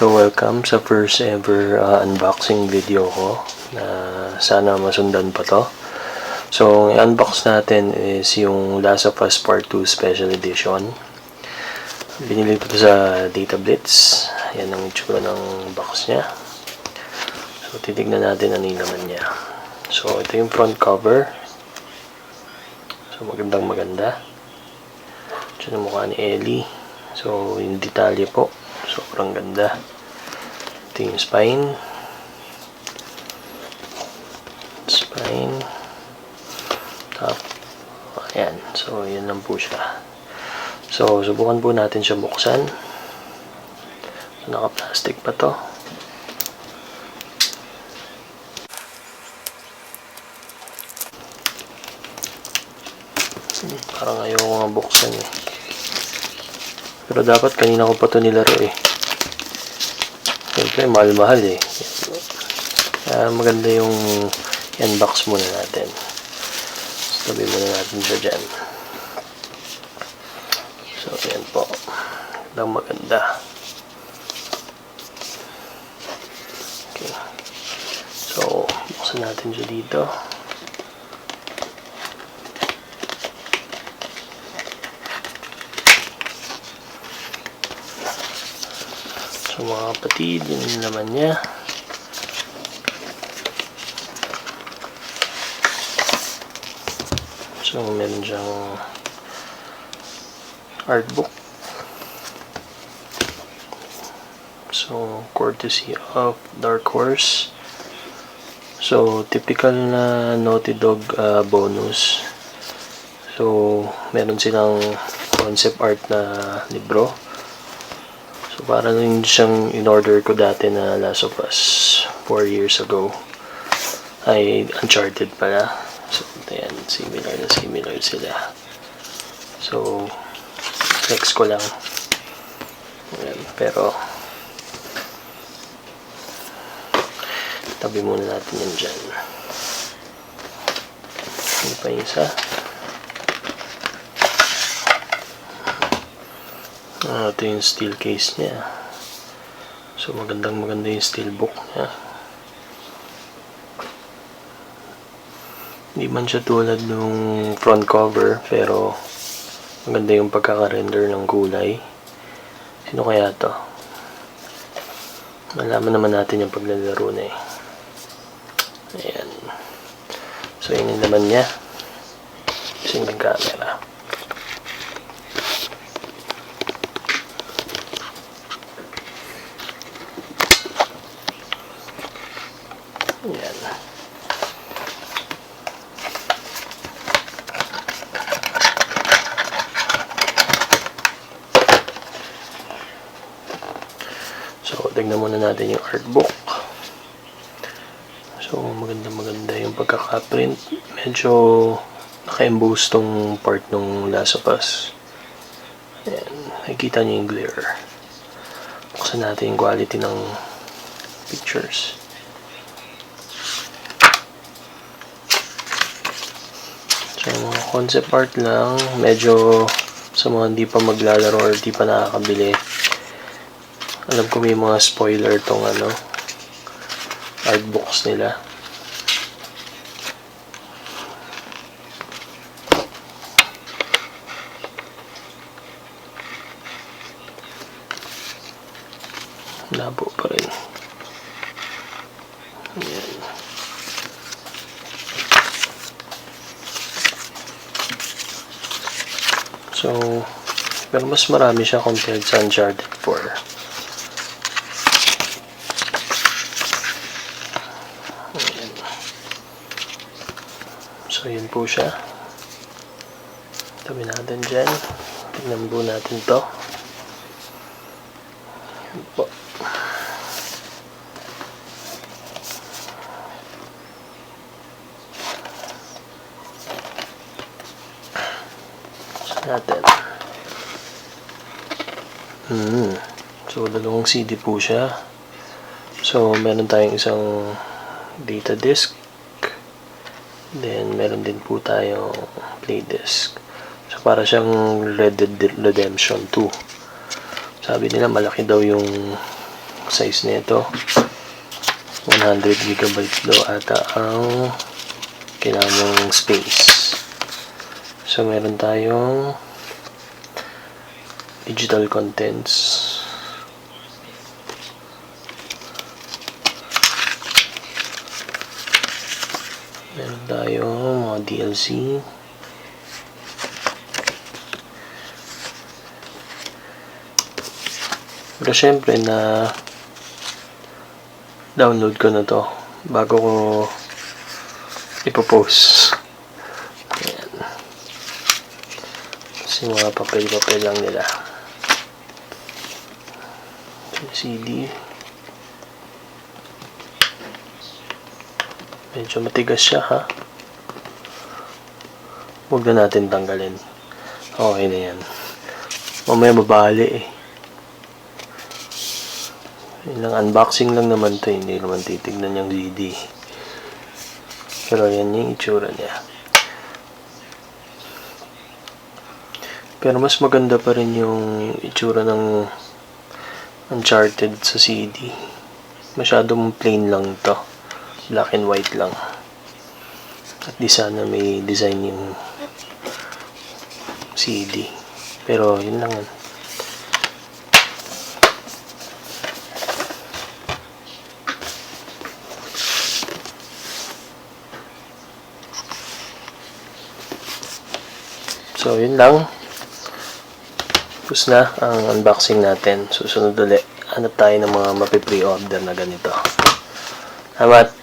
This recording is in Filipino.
So welcome sa first ever unboxing video ko na sana masundan pa to. So ang unbox natin is yung Last of Us Part 2 Special Edition. Binili ko to sa Data Blitz. Yan ang itsura ng box niya. So titignan natin ano yung laman niya. So ito yung front cover. So maganda. Ito yung mukha ni Ellie. So yung detalye po. Sobrang ganda. Ito yung spine. Top. Ayan. So, yun lang po siya. So, subukan po natin siya buksan. So, naka-plastic pa to. Parang ayaw ko nga buksan eh. Pero dapat kanina ko pa ito nilaro eh. Siyempre, mahal-mahal eh. Maganda yung unbox muna natin. So, tabi muna natin siya dyan. So, yan po. Maganda. Okay. So, buksan natin siya dito. So mga kapatid, yun yung laman niya. So meron siyang art book. So courtesy of Dark Horse. So typical na Naughty Dog bonus. So meron silang concept art na libro. So, parang yun siyang in-order ko dati na Last of Us 4 years ago. Ay, Uncharted pala. So, ayan, similar sila. So, next ko lang. Ayan, pero, tabi muna natin yan dyan. Ano pa yung isa? Ito yung steel case niya. So maganda yung steel book niya. Hindi man siya tulad nung front cover, pero maganda yung pagkaka-render ng kulay. Sino kaya to? Malaman naman natin yung paglalaro na eh. Ayan. So yun yung laman niya. Using ng camera. Ayan. So, tignan muna natin yung art book. So, maganda yung pagkaka-print. Medyo naka-emboss tong part ng Last of Us. Ayan. Nakikita niyo yung glare. Buksan natin yung quality ng pictures. So, mga concept art lang, medyo sa mga hindi pa maglalaro or hindi pa nakakabili. Alam ko may mga spoiler tong art books nila. Labo pa rin. Ayan. So, pero mas marami siya compared sa Uncharted 4. Ayan. So, yun po siya. Tabi natin dyan. Tignan po natin to. Ayan po. Natin. So, dalawang CD po siya. So, meron tayong isang data disk. Then, meron din po tayong play disk. So, para siyang Red Dead Redemption 2. Sabi nila, malaki daw yung size nito. 100 GB daw ata ang kailangang space. So, meron tayong digital contents. Meron tayong mga DLC. Pero syempre na download ko na to bago ko ipopost. Ayan. Kasi mga papel-papel lang nila. CD. Medyo matigas siya, ha? Huwag na natin tanggalin. Okay na yan. Mamaya mabali eh. Ilang unboxing lang naman to, hindi naman titignan yung CD. Pero yan yung itsura niya. Pero mas maganda pa rin yung itsura ng Uncharted sa CD. Masyadong plain lang to. Black and white lang. At di sana may design yung CD. Pero yun lang. So yun lang. Tapos na ang unboxing natin. Susunod ulit, hanap tayo ng mga mapi-pre-order na ganito. Salamat!